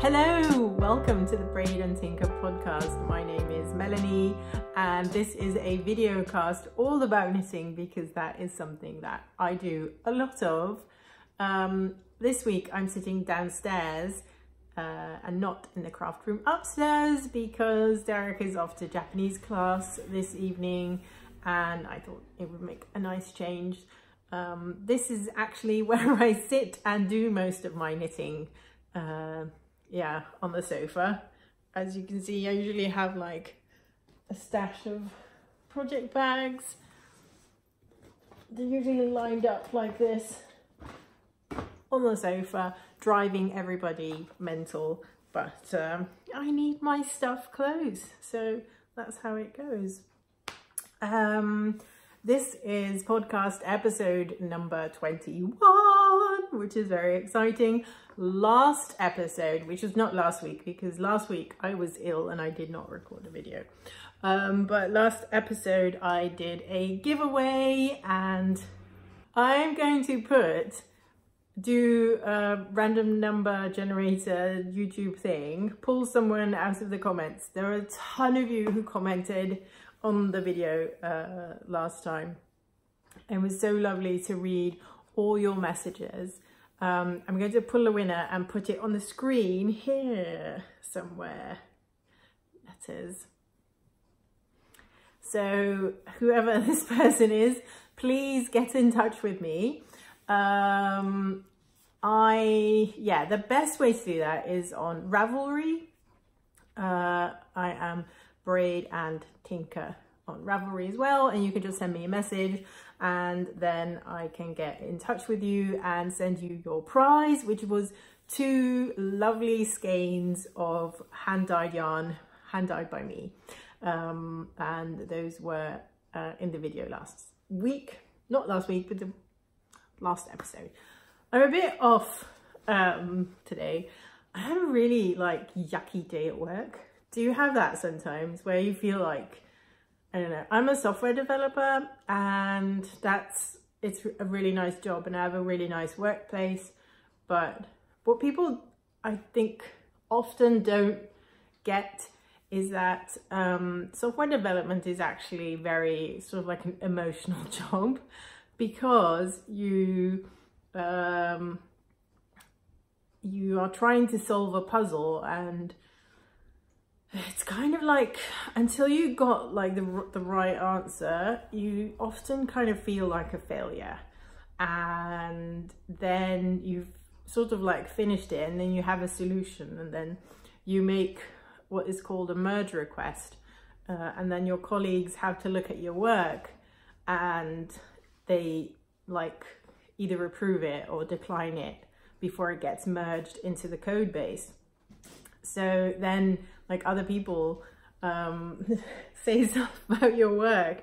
Hello, welcome to the Braid and Tinker podcast. My name is Melanie and this is a video cast all about knitting because that is something that I do a lot of. This week I'm sitting downstairs and not in the craft room upstairs because Derek is off to Japanese class this evening and I thought it would make a nice change. This is actually where I sit and do most of my knitting. Yeah, on the sofa. As you can see, I usually have like a stash of project bags. They're usually lined up like this on the sofa, driving everybody mental, but I need my stuff close, so that's how it goes. This is podcast episode number 21, which is very exciting. Last episode, which was not last week because last week I was ill and I did not record a video. But last episode I did a giveaway and I'm going to do a random number generator YouTube thing, pull someone out of the comments. There are a ton of you who commented on the video last time. It was so lovely to read all your messages. I'm going to pull a winner and put it on the screen here somewhere. That is. So whoever this person is, please get in touch with me. The best way to do that is on Ravelry. I am BraidAndTinker on Ravelry as well, and you can just send me a message and then I can get in touch with you and send you your prize, which was 2 lovely skeins of hand-dyed yarn, hand-dyed by me, and those were in the video last week, not last week, but the last episode. I'm a bit off today. I had a really yucky day at work. Do you have that sometimes where you feel like, I don't know, I'm a software developer and it's a really nice job and I have a really nice workplace, but what people I think often don't get is that software development is actually very sort of like an emotional job because you are trying to solve a puzzle and it's kind of like until you got like the right answer, you often kind of feel like a failure, and then you've sort of like finished it and then you have a solution and then you make what is called a merge request, and then your colleagues have to look at your work and they like either approve it or decline it before it gets merged into the code base. So then like other people say stuff about your work,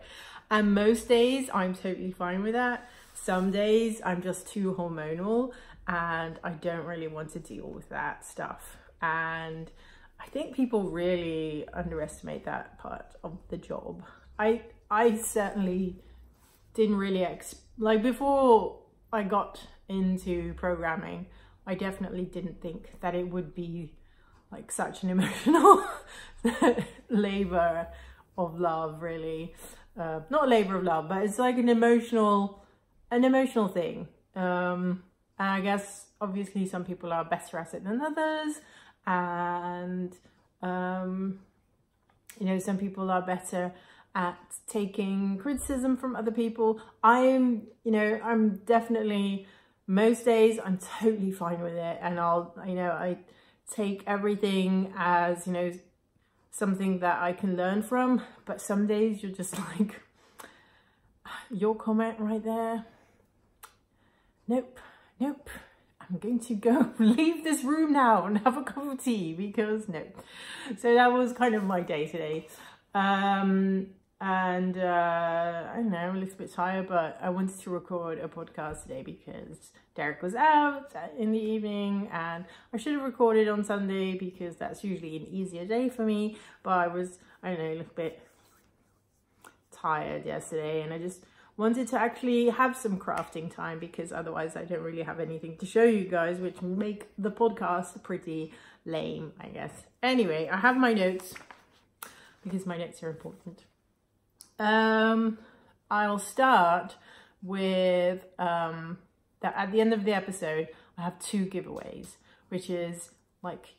and most days I'm totally fine with that. Some days I'm just too hormonal and I don't really want to deal with that stuff, and I think people really underestimate that part of the job. I certainly didn't really before I got into programming, I definitely didn't think that it would be like such an emotional labor of love, really. Not a labor of love, but it's like an emotional thing. And I guess obviously some people are better at it than others, and you know, some people are better at taking criticism from other people. I'm definitely, most days I'm totally fine with it, and I take everything as, something that I can learn from. But some days you're just like, your comment right there, nope, I'm going to go leave this room now and have a cup of tea because no. So that was kind of my day today. And I don't know, I'm a little bit tired, but I wanted to record a podcast today because Derek was out in the evening and I should have recorded on Sunday because that's usually an easier day for me, but I was, I don't know, a little bit tired yesterday and I just wanted to actually have some crafting time, because otherwise I don't really have anything to show you guys, which make the podcast pretty lame, I guess. Anyway, I have my notes because my notes are important. I'll start with that at the end of the episode I have 2 giveaways, which is like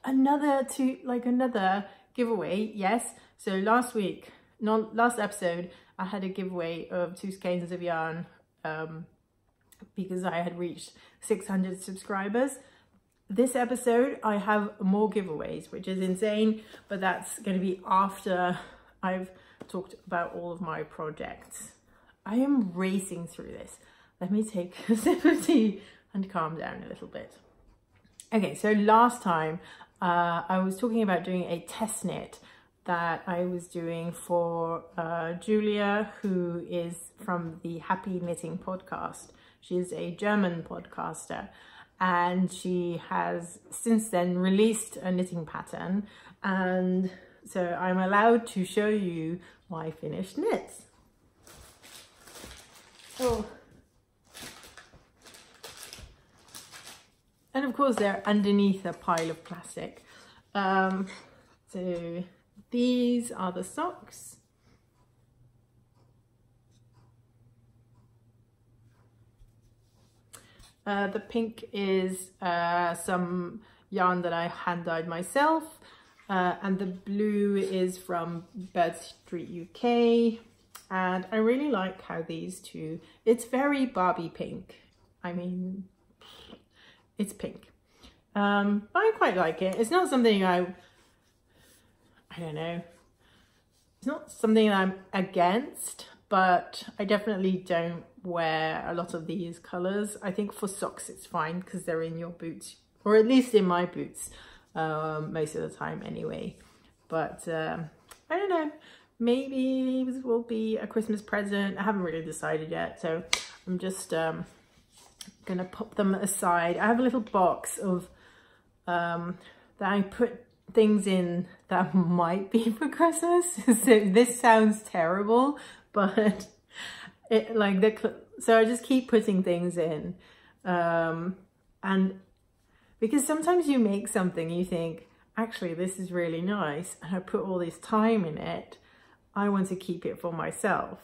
another giveaway. Yes, so last episode I had a giveaway of 2 skeins of yarn because I had reached 600 subscribers. This episode I have more giveaways, which is insane, but that's going to be after I've talked about all of my projects. I am racing through this. Let me take a sip of tea and calm down a little bit. Okay, so last time I was talking about doing a test knit that I was doing for Julia, who is from the Happy Knitting Podcast. She's a German podcaster, and she has since then released a knitting pattern, and so I'm allowed to show you my finished knits. Oh. And of course they're underneath a pile of plastic. So these are the socks. The pink is some yarn that I hand dyed myself, and the blue is from Bird Street UK. And I really like how these two, it's very Barbie pink. I mean, it's pink. I quite like it. It's not something I don't know. It's not something I'm against, but I definitely don't wear a lot of these colors. I think for socks it's fine because they're in your boots, or at least in my boots most of the time anyway. But I don't know. Maybe this will be a Christmas present. I haven't really decided yet, so I'm just gonna pop them aside. I have a little box of that I put things in that might be for Christmas. So this sounds terrible, but it so I just keep putting things in, and because sometimes you make something you think, actually this is really nice, and I put all this time in it, I want to keep it for myself.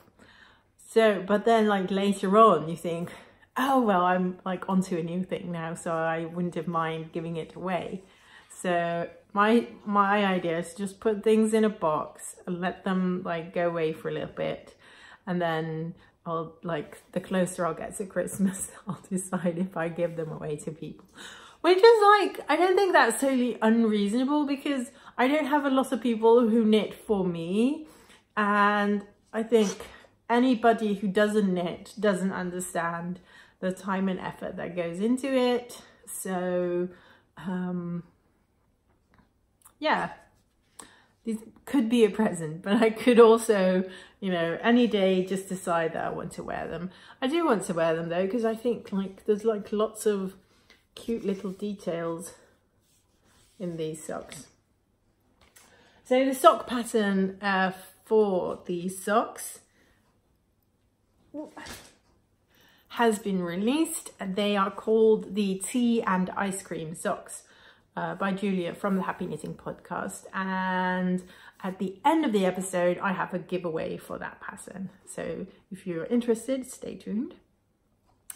So but then like later on you think, oh well, I'm like onto a new thing now, so I wouldn't have mind giving it away. So my idea is to just put things in a box and let them like go away for a little bit, and then I'll like, the closer I'll get to Christmas, I'll decide if I give them away to people. Which is like, I don't think that's totally unreasonable, because I don't have a lot of people who knit for me, and I think anybody who doesn't knit doesn't understand the time and effort that goes into it. So yeah, these could be a present, but I could also, you know, any day just decide that I want to wear them. I do want to wear them though, because I think like there's like lots of cute little details in these socks. So the sock pattern for these socks has been released. They are called the Tea Icecream Socks by Julia from the Happy Knitting Podcast, and at the end of the episode I have a giveaway for that pattern, so if you're interested, stay tuned.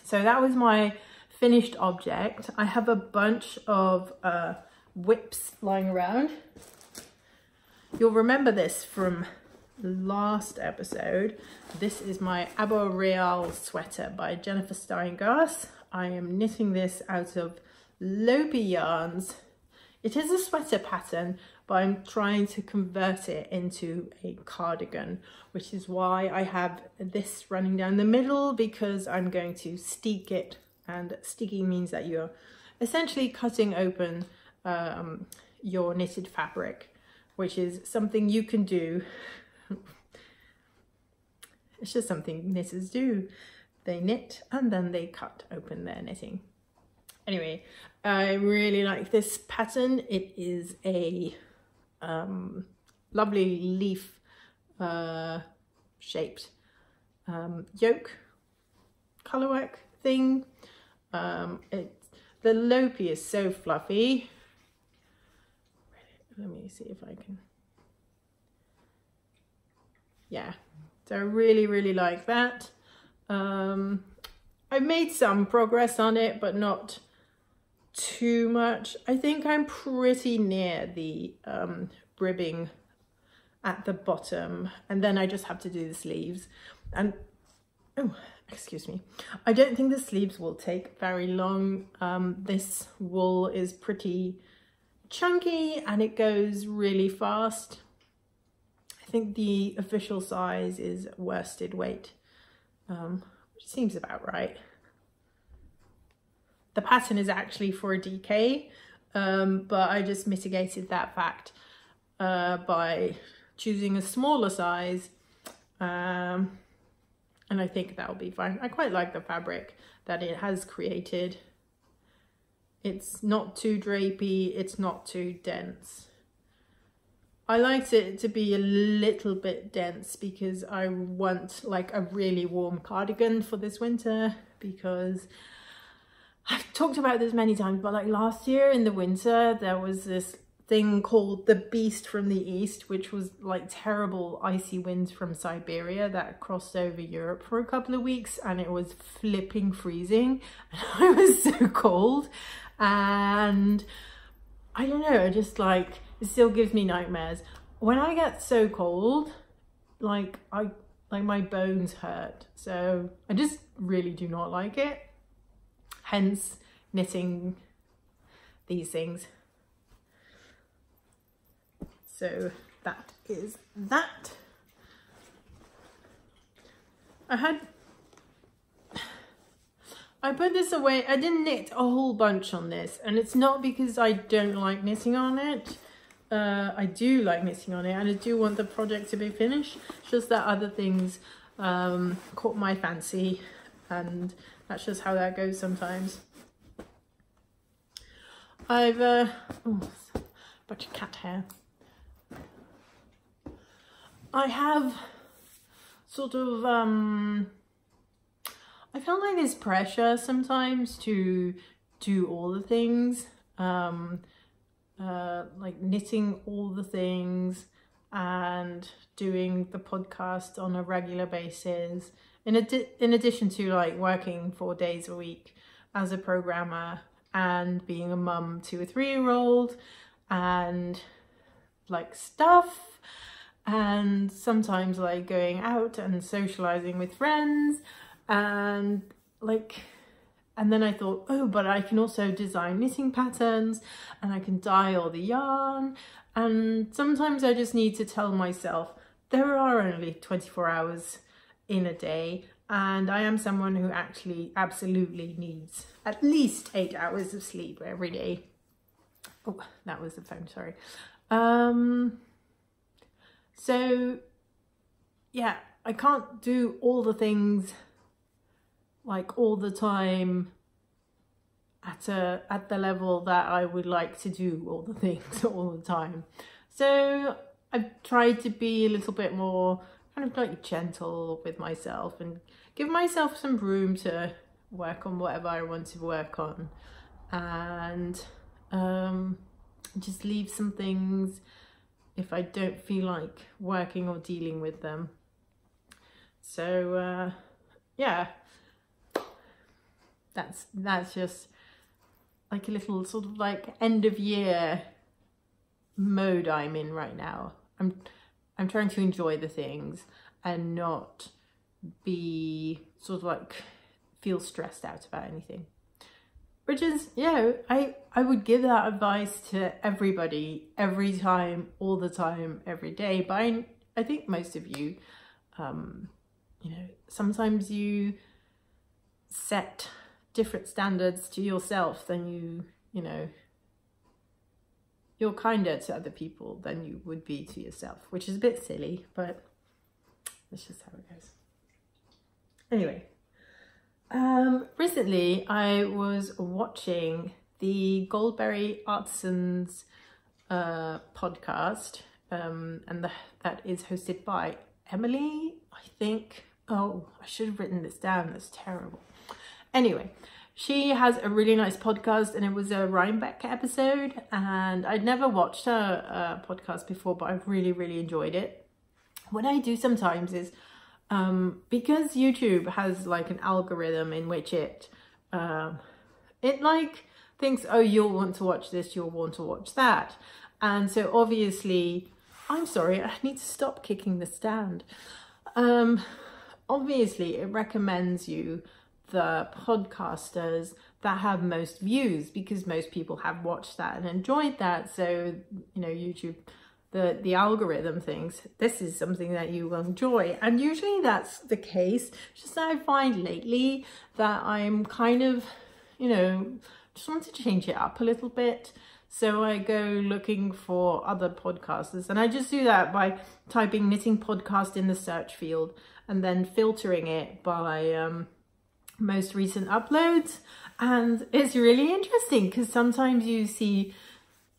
So that was my finished object. I have a bunch of whips lying around. You'll remember this from last episode. This is my Arboreal Sweater by Jennifer Steingass. I am knitting this out of Lopi yarns. It is a sweater pattern, but I'm trying to convert it into a cardigan, which is why I have this running down the middle, because I'm going to steek it, and steeking means that you're essentially cutting open your knitted fabric, which is something you can do. It's just something knitters do. They knit and then they cut open their knitting. Anyway, I really like this pattern. It is a lovely leaf shaped yoke colorwork thing. The Lopi is so fluffy. Let me see if I can. Yeah, so I really like that. I've made some progress on it, but not too much. I think I'm pretty near the ribbing at the bottom, and then I just have to do the sleeves. And oh, excuse me, I don't think the sleeves will take very long. This wool is pretty chunky and it goes really fast. I think the official size is worsted weight, which seems about right. The pattern is actually for a DK, but I just mitigated that fact by choosing a smaller size, and I think that'll be fine. I quite like the fabric that it has created. It's not too drapey, it's not too dense. I liked it to be a little bit dense because I want like a really warm cardigan for this winter, because I've talked about this many times, but like last year in the winter, there was this thing called the Beast from the East, which was like terrible icy winds from Siberia that crossed over Europe for a couple of weeks, and it was flipping freezing and I was so cold, and I don't know, just like it still gives me nightmares. When I get so cold, like my bones hurt, so I just really do not like it. Hence knitting these things. So that is that. I put this away. I didn't knit a whole bunch on this, and it's not because I don't like knitting on it. I do like knitting on it, and I do want the project to be finished. It's just that other things caught my fancy, and that's just how that goes sometimes. I've oh, bunch of cat hair. I have sort of I feel like there's pressure sometimes to do all the things, like knitting all the things and doing the podcast on a regular basis, in addition to like working 4 days a week as a programmer and being a mum to a 3-year-old and like stuff, and sometimes like going out and socializing with friends, and like, and then I thought, oh, but I can also design knitting patterns and I can dye all the yarn, and sometimes I just need to tell myself there are only 24 hours in a day, and I am someone who actually absolutely needs at least 8 hours of sleep every day. Oh, that was the phone, sorry. So yeah, I can't do all the things like all the time at the level that I would like to do all the things all the time. So I've tried to be a little bit more kind of like gentle with myself and give myself some room to work on whatever I want to work on, and just leave some things if I don't feel like working or dealing with them. So yeah, that's just like a little sort of like end of year mode I'm in right now. I'm trying to enjoy the things and not be sort of like feel stressed out about anything, which is, you know, I would give that advice to everybody every time, all the time, every day. But I think most of you, you know, sometimes you set different standards to yourself than you know, you're kinder to other people than you would be to yourself, which is a bit silly, but that's just how it goes. Anyway, recently I was watching the Goldberry Artisans podcast, and that is hosted by Emily, I think. Oh, I should have written this down. That's terrible. Anyway, she has a really nice podcast, and it was a Rhinebeck episode, and I'd never watched her podcast before, but I've really, really enjoyed it. What I do sometimes is, because YouTube has like an algorithm in which it like thinks, oh, you'll want to watch this, you'll want to watch that. And so obviously, I'm sorry, I need to stop kicking the stand. Obviously, it recommends you the podcasters that have most views, because most people have watched that and enjoyed that. So, you know, YouTube, the algorithm thinks this is something that you will enjoy. And usually that's the case. Just that I find lately that I'm kind of, you know, just want to change it up a little bit. So I go looking for other podcasters, and I just do that by typing knitting podcast in the search field and then filtering it by most recent uploads. And it's really interesting because sometimes you see,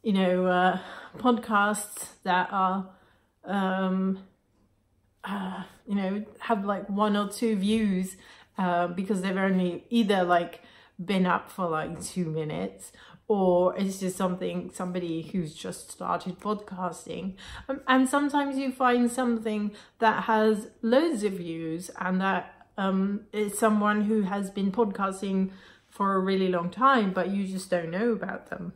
you know, podcasts that are, you know, have like 1 or 2 views because they've only either like been up for like 2 minutes, or it's just somebody who's just started podcasting. And sometimes you find something that has loads of views, and that is someone who has been podcasting for a really long time, but you just don't know about them.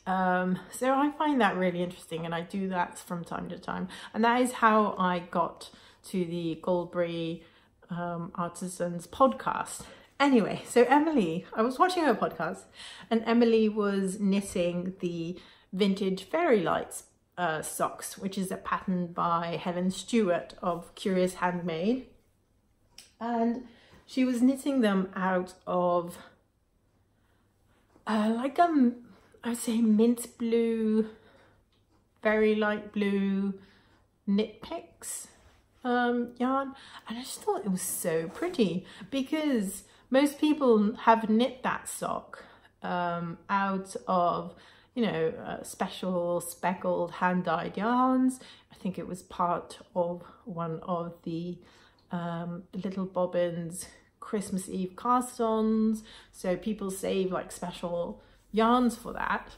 So I find that really interesting, and I do that from time to time. And that is how I got to the Goldberry Artisans Podcast. Anyway, so Emily, I was watching her podcast, and Emily was knitting the vintage Fairy Lights socks, which is a pattern by Helen Stewart of Curious Handmade. And she was knitting them out of like I would say mint blue, very light blue knit picks yarn. And I just thought it was so pretty, because most people have knit that sock out of, you know, special speckled hand-dyed yarns. I think it was part of one of the Little Bobbins Christmas Eve cast-ons. So people save like special yarns for that.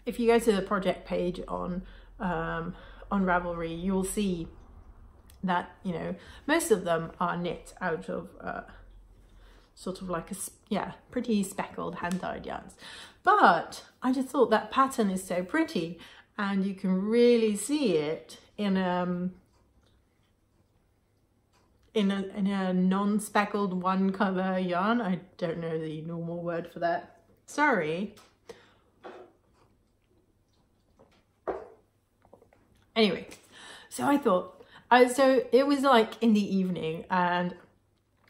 If you go to the project page on Ravelry, you'll see that, you know, most of them are knit out of sort of like pretty speckled hand-dyed yarns. But I just thought that pattern is so pretty, and you can really see it in a non-speckled one color yarn. I don't know the normal word for that. Sorry. Anyway, so I thought, so it was like in the evening, and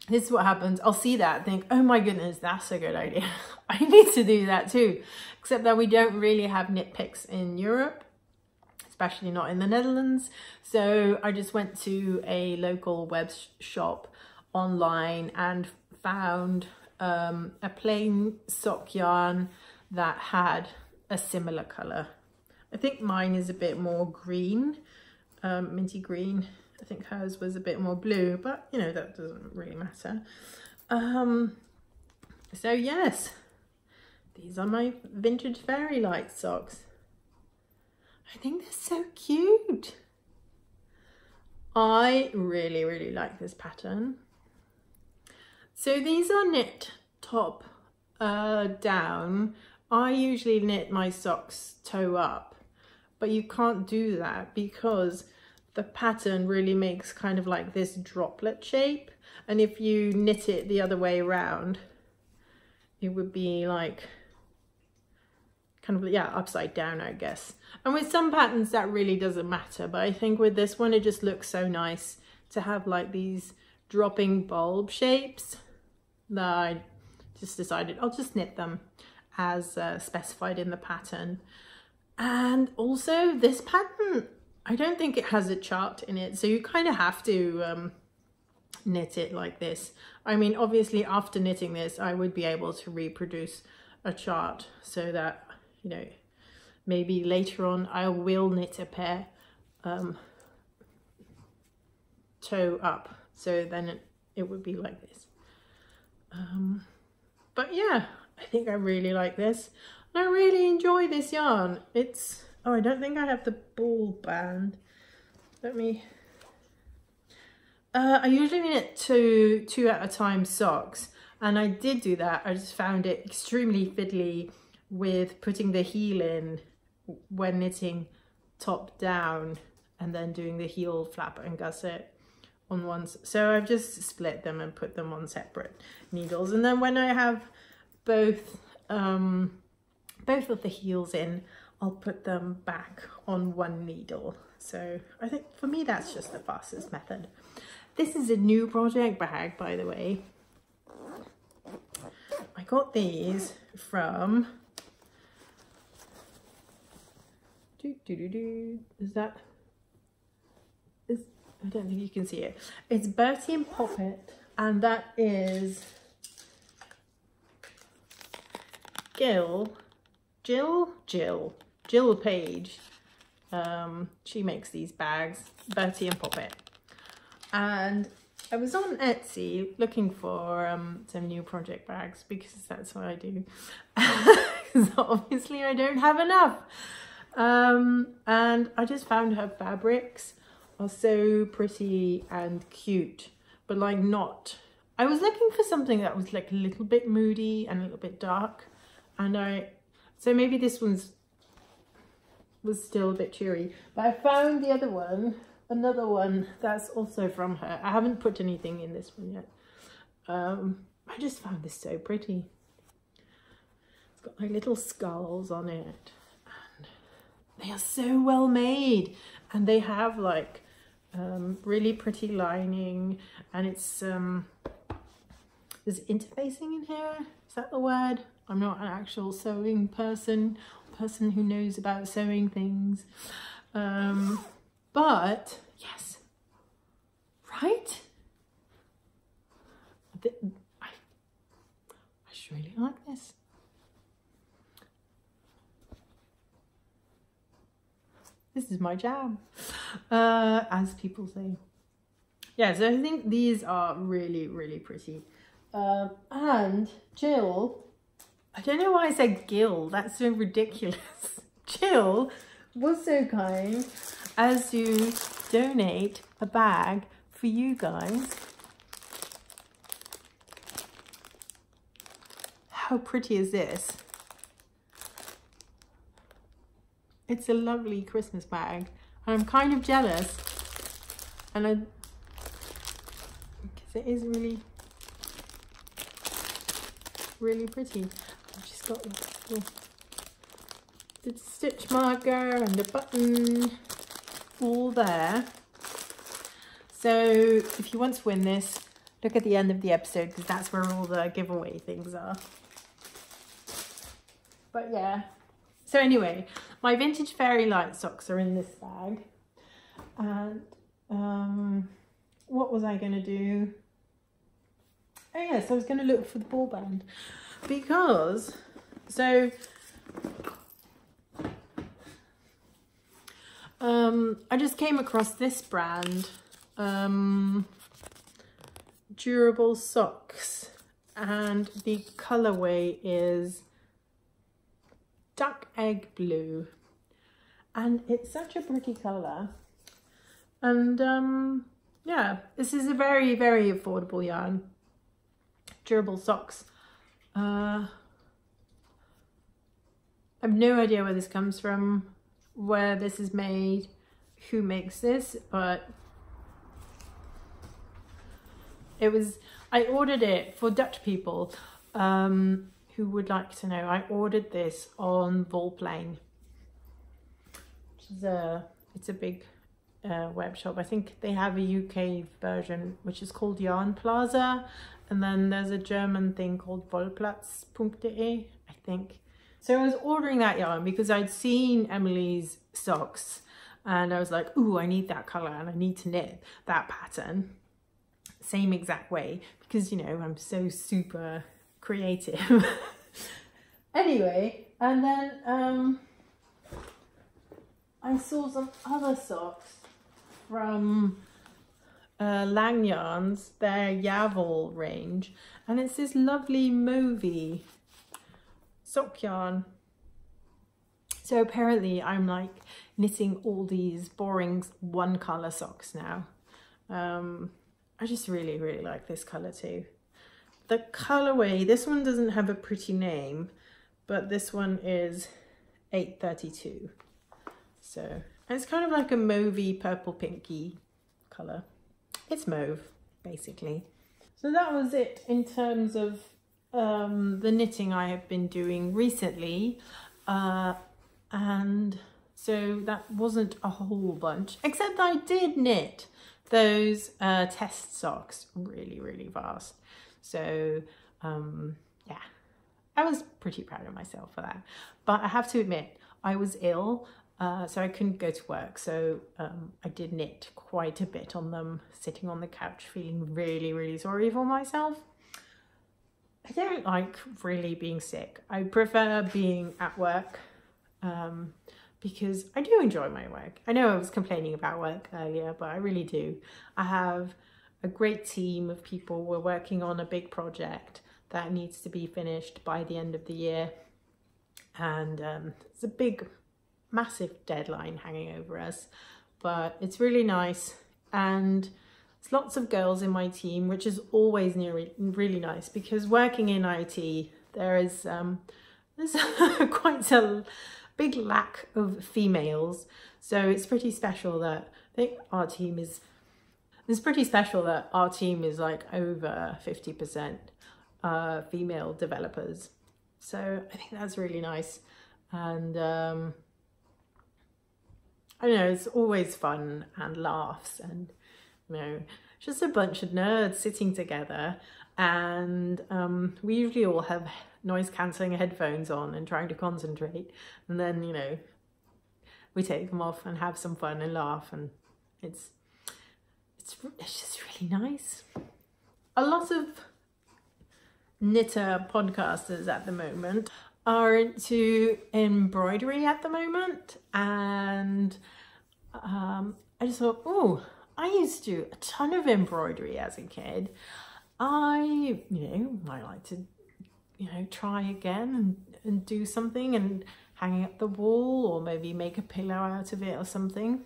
this is what happens. I'll see that and think, oh my goodness, that's a good idea. I need to do that too. Except that we don't really have knit picks in Europe, especially not in the Netherlands. So I just went to a local web shop online and found a plain sock yarn that had a similar color. I think mine is a bit more green, minty green. I think hers was a bit more blue, but you know, that doesn't really matter. So yes, these are my vintage Fairy Light socks. I think they're so cute. I really, really like this pattern. So these are knit top down. I usually knit my socks toe up, but you can't do that because the pattern really makes kind of like this droplet shape. And if you knit it the other way around, it would be like kind of, yeah, upside down, I guess. And with some patterns that really doesn't matter, but I think with this one, it just looks so nice to have like these dropping bulb shapes that I just decided I'll just knit them as specified in the pattern. And also this pattern, I don't think it has a chart in it, so you kind of have to knit it like this. I mean, obviously after knitting this, I would be able to reproduce a chart so that, you know, maybe later on I will knit a pair toe up So then it would be like this. But yeah, I think I really like this. I really enjoy this yarn. It's, oh, I don't think I have the ball band. Let me, I usually knit two at a time socks, and I did do that. I just found it extremely fiddly with putting the heel in when knitting top down and then doing the heel flap and gusset on ones. So I've just split them and put them on separate needles, and then when I have both of the heels in, I'll put them back on one needle. So I think for me that's just the fastest method. This is a new project bag, by the way. I got these from I don't think you can see it. It's Bertie and Poppet, and that is Jill Page. She makes these bags, Bertie and Poppet. And I was on Etsy looking for some new project bags, because that's what I do. Because obviously I don't have enough. And I just found her fabrics are so pretty and cute, but like not, I was looking for something that was like a little bit moody and a little bit dark, and so maybe this was still a bit cheery, but I found the other one, another one that's also from her. I haven't put anything in this one yet. I just found this so pretty. It's got like little skulls on it, and they are so well made, and they have like really pretty lining, and it's there's interfacing in here. Is that the word? I'm not an actual sewing person who knows about sewing things, but yes, right? I just really like this. This is my jam, as people say. Yeah, so I think these are really, really pretty. And Jill, I don't know why I said Gil, that's so ridiculous. Jill was so kind as to donate a bag for you guys. How pretty is this? It's a lovely Christmas bag, and I'm kind of jealous, and because it is really, really pretty. I've just got the stitch marker and the button all there. So if you want to win this, look at the end of the episode, because that's where all the giveaway things are. But yeah, so anyway, my vintage fairy light socks are in this bag, and what was I going to do? Oh yes, I was going to look for the ball band, because so I just came across this brand, Durable Socks, and the colorway is duck egg blue, and it's such a pretty color, and yeah, this is a very, very affordable yarn. Durable Socks. I have no idea where this comes from, where this is made, who makes this, but I ordered it for Dutch people who would like to know. I ordered this on Volplane, which is it's a big web shop. I think they have a UK version which is called Yarn Plaza, and then there's a German thing called Wollplatz.de, I think. So I was ordering that yarn because I'd seen Emily's socks, and I was like, ooh, I need that color, and I need to knit that pattern same exact way, because you know I'm so super creative. Anyway, and then I saw some other socks from Lang yarns, their Yavel range, and it's this lovely mauvey sock yarn. So apparently I'm like knitting all these boring one colour socks now. I just really like this colour too. The colourway, this one doesn't have a pretty name, but this one is 832. So it's kind of like a mauvey purple pinky colour. It's mauve basically. So that was it in terms of the knitting I have been doing recently, and so that wasn't a whole bunch, except I did knit those test socks really fast. So yeah, I was pretty proud of myself for that, but I have to admit I was ill, so I couldn't go to work, so I did knit quite a bit on them, sitting on the couch feeling really sorry for myself. I don't like really being sick. I prefer being at work because I do enjoy my work. I know I was complaining about work earlier, but I really do. I have a great team of people. We're working on a big project that needs to be finished by the end of the year. And it's a big, massive deadline hanging over us, but it's really nice. And there's lots of girls in my team, which is always really nice, because working in IT, there's quite a big lack of females. So it's pretty special that I think our team is, like over 50% female developers. So I think that's really nice. And I don't know, it's always fun and laughs, and you know, just a bunch of nerds sitting together. And we usually all have noise cancelling headphones on and trying to concentrate, and then, you know, we take them off and have some fun and laugh, and it's just really nice. A lot of knitter podcasters at the moment are into embroidery at the moment, and I just thought, oh, I used to do a ton of embroidery as a kid. I might like to, try again and do something and hang it up the wall, or maybe make a pillow out of it or something.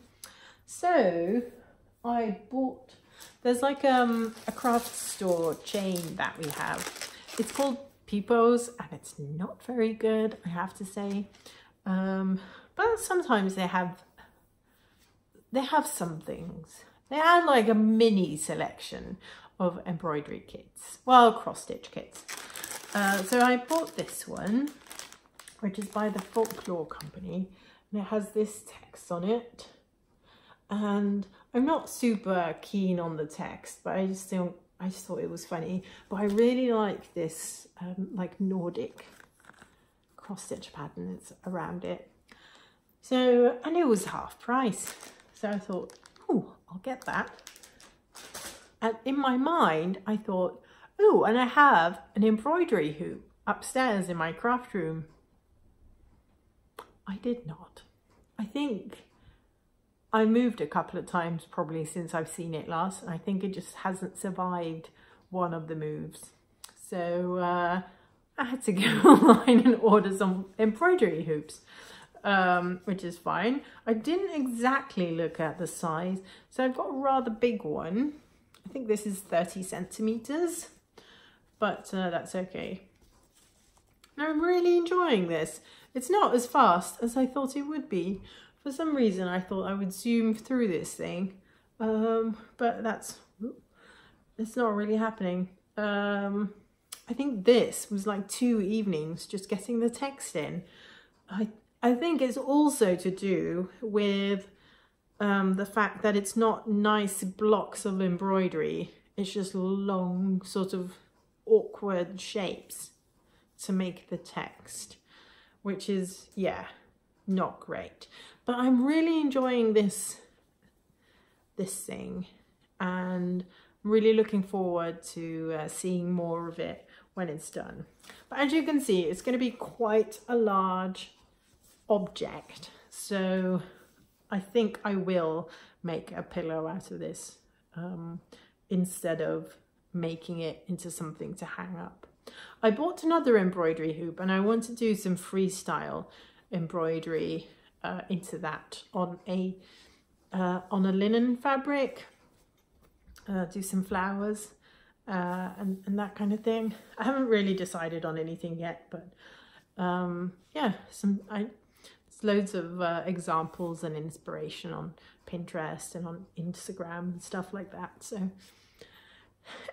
So I bought, there's like a craft store chain that we have. It's called Peepos, and it's not very good, I have to say. But sometimes they have some things. They had like a mini selection of embroidery kits, well, cross-stitch kits. So I bought this one, which is by the Folklore Company, and it has this text on it. And I'm not super keen on the text, but I just thought it was funny. But I really like this like Nordic cross-stitch pattern that's around it. So, and it was half price. So I thought, oh, I'll get that. And in my mind, I thought, oh, and I have an embroidery hoop upstairs in my craft room. I did not. I think I moved a couple of times probably since I've seen it last, and I think it just hasn't survived one of the moves. So I had to go online and order some embroidery hoops, which is fine. I didn't exactly look at the size, so I've got a rather big one. I think this is 30 centimeters, but that's okay. And I'm really enjoying this. It's not as fast as I thought it would be. For some reason, I thought I would zoom through this thing, but it's not really happening. I think this was like 2 evenings just getting the text in. I think it's also to do with the fact that it's not nice blocks of embroidery. It's just long, sort of awkward shapes to make the text, which is, yeah, not great. But I'm really enjoying this thing, and I'm really looking forward to seeing more of it when it's done. But as you can see, it's going to be quite a large object, so I think I will make a pillow out of this instead of making it into something to hang up. I bought another embroidery hoop and I want to do some freestyle embroidery into that on a linen fabric, do some flowers and that kind of thing. I haven't really decided on anything yet, but yeah, there's loads of examples and inspiration on Pinterest and on Instagram and stuff like that. So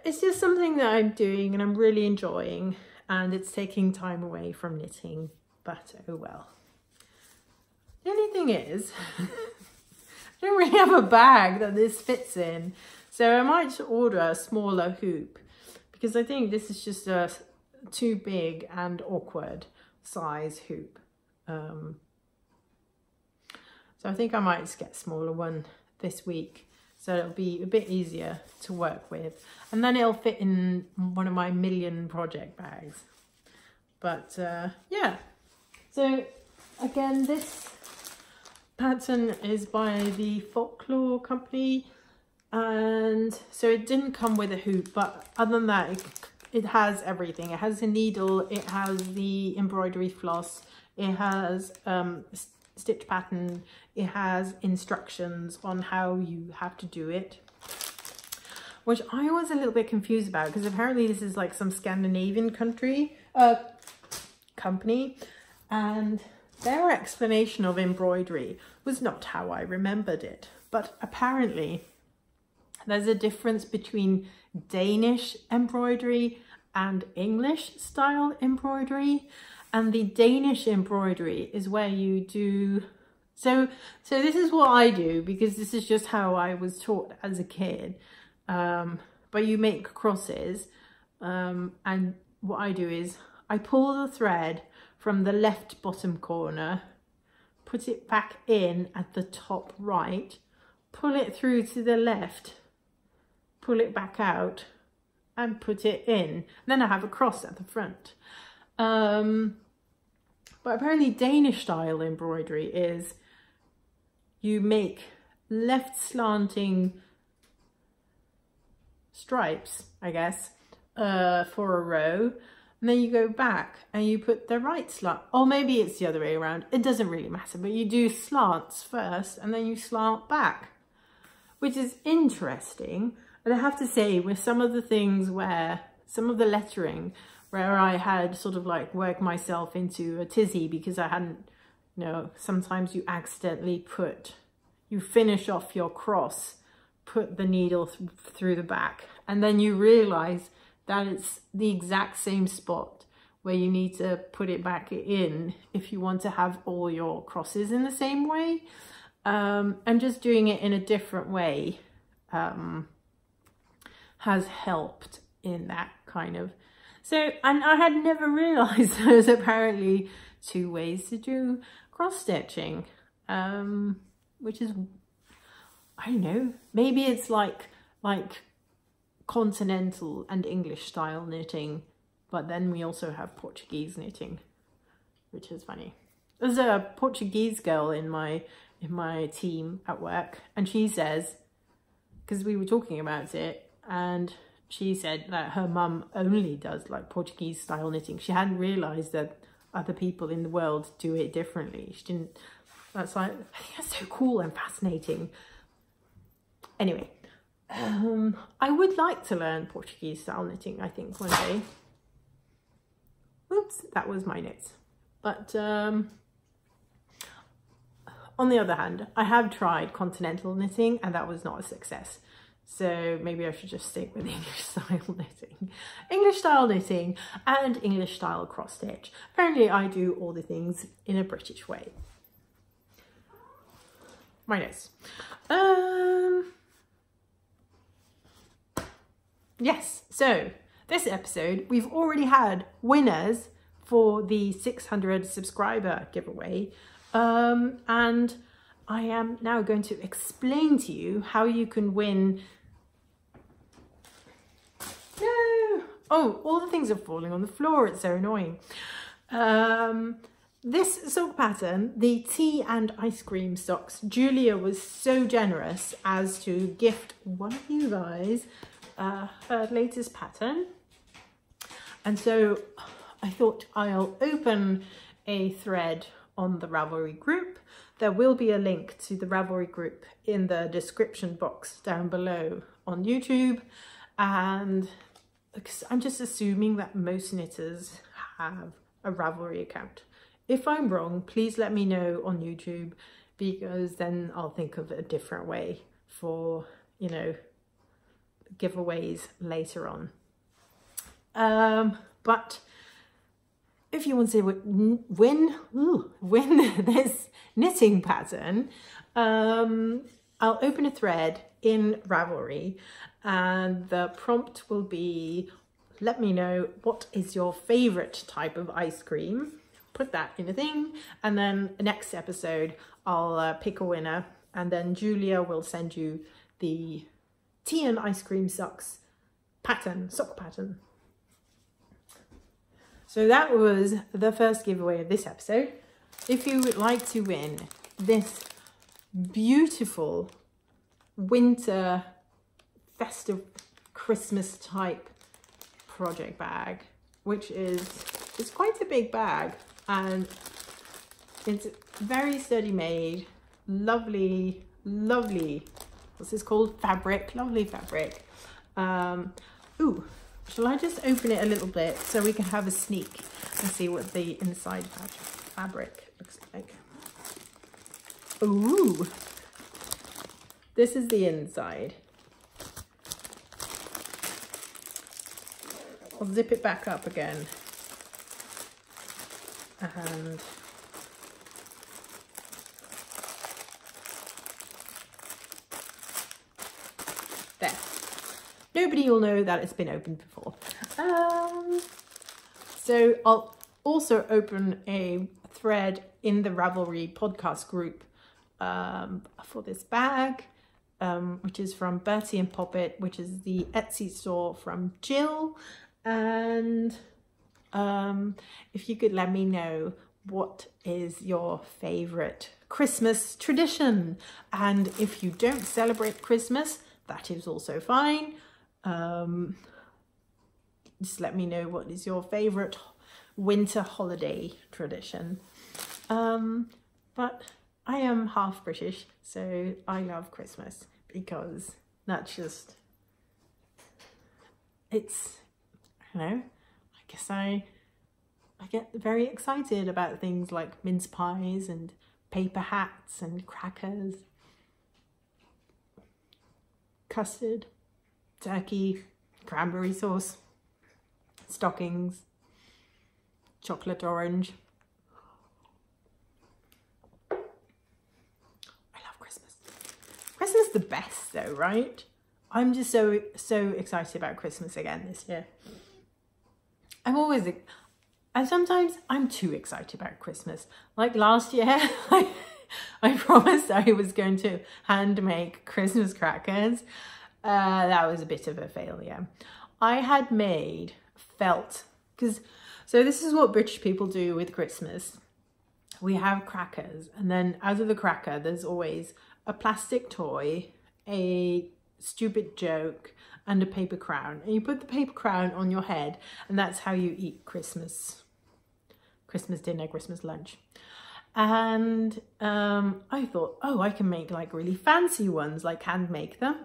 it's just something that I'm doing and I'm really enjoying, and it's taking time away from knitting, but oh well. The only thing is, I don't really have a bag that this fits in, so I might order a smaller hoop because I think this is just a too big and awkward size hoop. So I think I might just get a smaller one this week, so it'll be a bit easier to work with, and then it'll fit in one of my million project bags. But yeah, so again, this pattern is by the Folklore company, and so it didn't come with a hoop, but other than that, it has everything. It has a needle, it has the embroidery floss, it has stitch pattern, it has instructions on how you have to do it, which I was a little bit confused about because apparently this is like some Scandinavian company, and their explanation of embroidery was not how I remembered it. But apparently there's a difference between Danish embroidery and English style embroidery. And the Danish embroidery is where you do, so this is what I do because this is just how I was taught as a kid. But you make crosses, and what I do is I pull the thread from the left bottom corner, put it back in at the top right, pull it through to the left, pull it back out and put it in. Then I have a cross at the front. But apparently Danish style embroidery is you make left slanting stripes, I guess, for a row, and then you go back and you put the right slant, or maybe it's the other way around, it doesn't really matter, but you do slants first and then you slant back, which is interesting. But I have to say, with some of the things where, some of the lettering where I had sort of like worked myself into a tizzy because I hadn't, you know, sometimes you accidentally you finish off your cross, put the needle through the back, and then you realize that it's the exact same spot where you need to put it back in if you want to have all your crosses in the same way. And just doing it in a different way has helped in that kind of. So, and I had never realized there's apparently 2 ways to do cross stitching, which is, I don't know, maybe it's like continental and English style knitting, but then we also have Portuguese knitting, which is funny. There's a Portuguese girl in my team at work, and she says, because we were talking about it, and she said that her mum only does like Portuguese style knitting. She hadn't realized that other people in the world do it differently. She didn't, that's like, I think that's so cool and fascinating. Anyway, I would like to learn Portuguese style knitting, I think, one day. Oops, that was my notes. But on the other hand, I have tried continental knitting and that was not a success. So maybe I should just stick with English style knitting. English style knitting and English style cross stitch. Apparently I do all the things in a British way. My notes. Yes, so this episode, we've already had winners for the 600 subscriber giveaway. And I am now going to explain to you how you can win. No! Oh, all the things are falling on the floor. It's so annoying. this sock pattern, the Tea and Ice Cream Socks, Julia was so generous as to gift one of you guys her latest pattern. And so I thought I'll open a thread on the Ravelry group. There will be a link to the Ravelry group in the description box down below on YouTube. And I'm just assuming that most knitters have a Ravelry account. If I'm wrong, please let me know on YouTube, because then I'll think of a different way for, you know, giveaways later on. But if you want to win this knitting pattern, I'll open a thread in Ravelry, and the prompt will be, let me know what is your favorite type of ice cream. Put that in a thing, and then the next episode I'll pick a winner, and then Julia will send you the Tea and Ice Cream Socks pattern, sock pattern. So that was the first giveaway of this episode. If you would like to win this beautiful winter festive Christmas type project bag, which it's quite a big bag, and it's very sturdy made, lovely, what's this called? Fabric, lovely fabric. Ooh, shall I just open it a little bit so we can have a sneak and see what the inside fabric looks like? Ooh, this is the inside. I'll zip it back up again. And there. Nobody will know that it's been opened before. So I'll also open a thread in the Ravelry podcast group for this bag, which is from Bertie and Poppet, which is the Etsy store from Jill. And if you could let me know what is your favorite Christmas tradition, and if you don't celebrate Christmas, that is also fine. Just let me know what is your favorite winter holiday tradition. But I am half British, so I love Christmas because that's just, it's, I don't know, I guess I get very excited about things like mince pies and paper hats and crackers, custard, turkey, cranberry sauce, stockings, chocolate orange. I love Christmas. Christmas is the best though, right? I'm just so excited about Christmas again this year. And sometimes I'm too excited about Christmas. Like last year, I promised I was going to hand make Christmas crackers. That was a bit of a failure. I had made felt, so this is what British people do with Christmas. We have crackers, and then out of the cracker, there's always a plastic toy, a stupid joke, and a paper crown. And you put the paper crown on your head, and that's how you eat Christmas dinner, Christmas lunch. And I thought, oh, I can make like really fancy ones, like hand make them.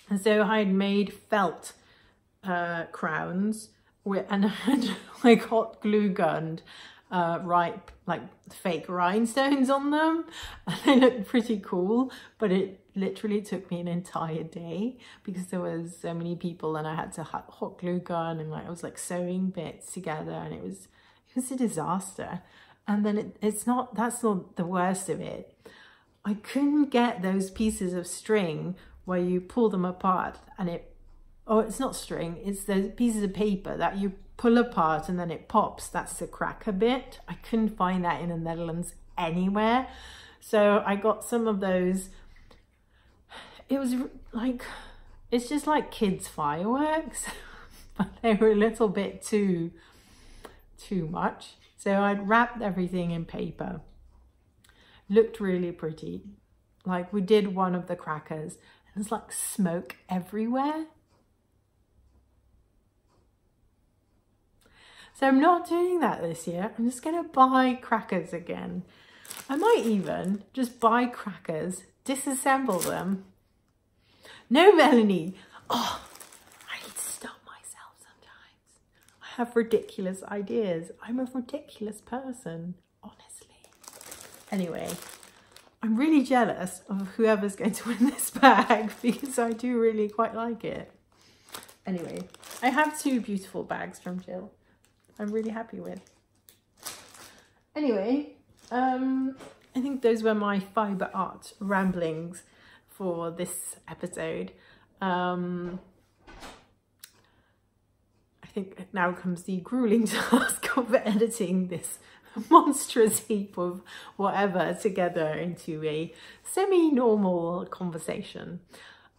And so I had made felt crowns and I had like hot glue gunned like fake rhinestones on them, and they looked pretty cool, but it literally took me an entire day because there was so many people and I had to hot glue gun, and like I was like sewing bits together, and it was a disaster. And then that's not the worst of it. I couldn't get those pieces of string where you pull them apart and it's not string, it's those pieces of paper that you pull apart and then it pops. That's the cracker bit. I couldn't find that in the Netherlands anywhere. So I got some of those. It was like, it's just like kids' fireworks, but they were a little bit too much. So I'd wrapped everything in paper. Looked really pretty. Like we did one of the crackers and it's like smoke everywhere. So I'm not doing that this year. I'm just going to buy crackers again. I might even just buy crackers, disassemble them. No, Melanie. Oh, I need to stop myself sometimes. I have ridiculous ideas. I'm a ridiculous person, honestly. Anyway, I'm really jealous of whoever's going to win this bag because I do really quite like it. Anyway, I have 2 beautiful bags from Jill. I'm really happy with. Anyway, I think those were my fibre art ramblings for this episode. I think now comes the grueling task of editing this monstrous heap of whatever together into a semi-normal conversation.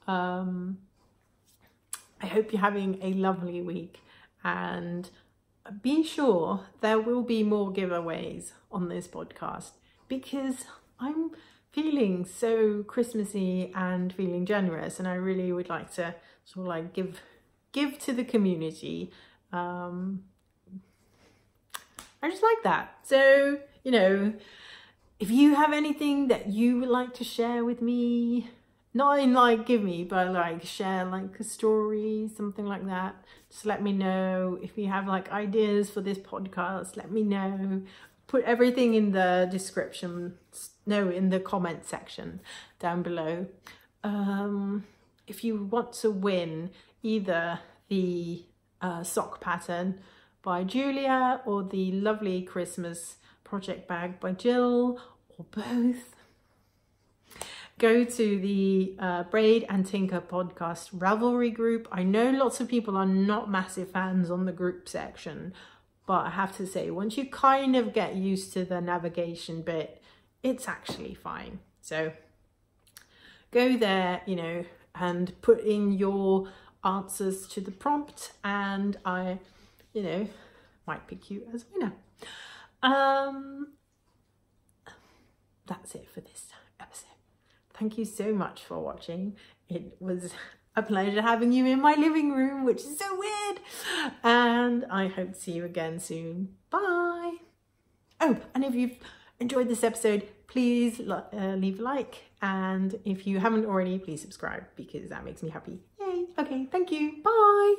I hope you're having a lovely week, and be sure there will be more giveaways on this podcast because I'm feeling so Christmassy and feeling generous, and I really would like to sort of like give to the community. I just like that. So, you know, if you have anything that you would like to share with me, not in like give me, but like share like a story, something like that, just let me know. If you have like ideas for this podcast, let me know. Put everything in the description, no, in the comment section down below. If you want to win either the sock pattern by Julia or the lovely Christmas project bag by Jill, or both, go to the Braid and Tinker podcast Ravelry group. I know lots of people are not massive fans on the group section, but I have to say, once you kind of get used to the navigation bit, it's actually fine. So go there, you know, and put in your answers to the prompt, and I, you know, might pick you as winner. That's it for this episode. Thank you so much for watching. It was a pleasure having you in my living room, which is so weird. And I hope to see you again soon. Bye. Oh, and if you've enjoyed this episode, please leave a like. And if you haven't already, please subscribe because that makes me happy. Yay. Okay, thank you. Bye.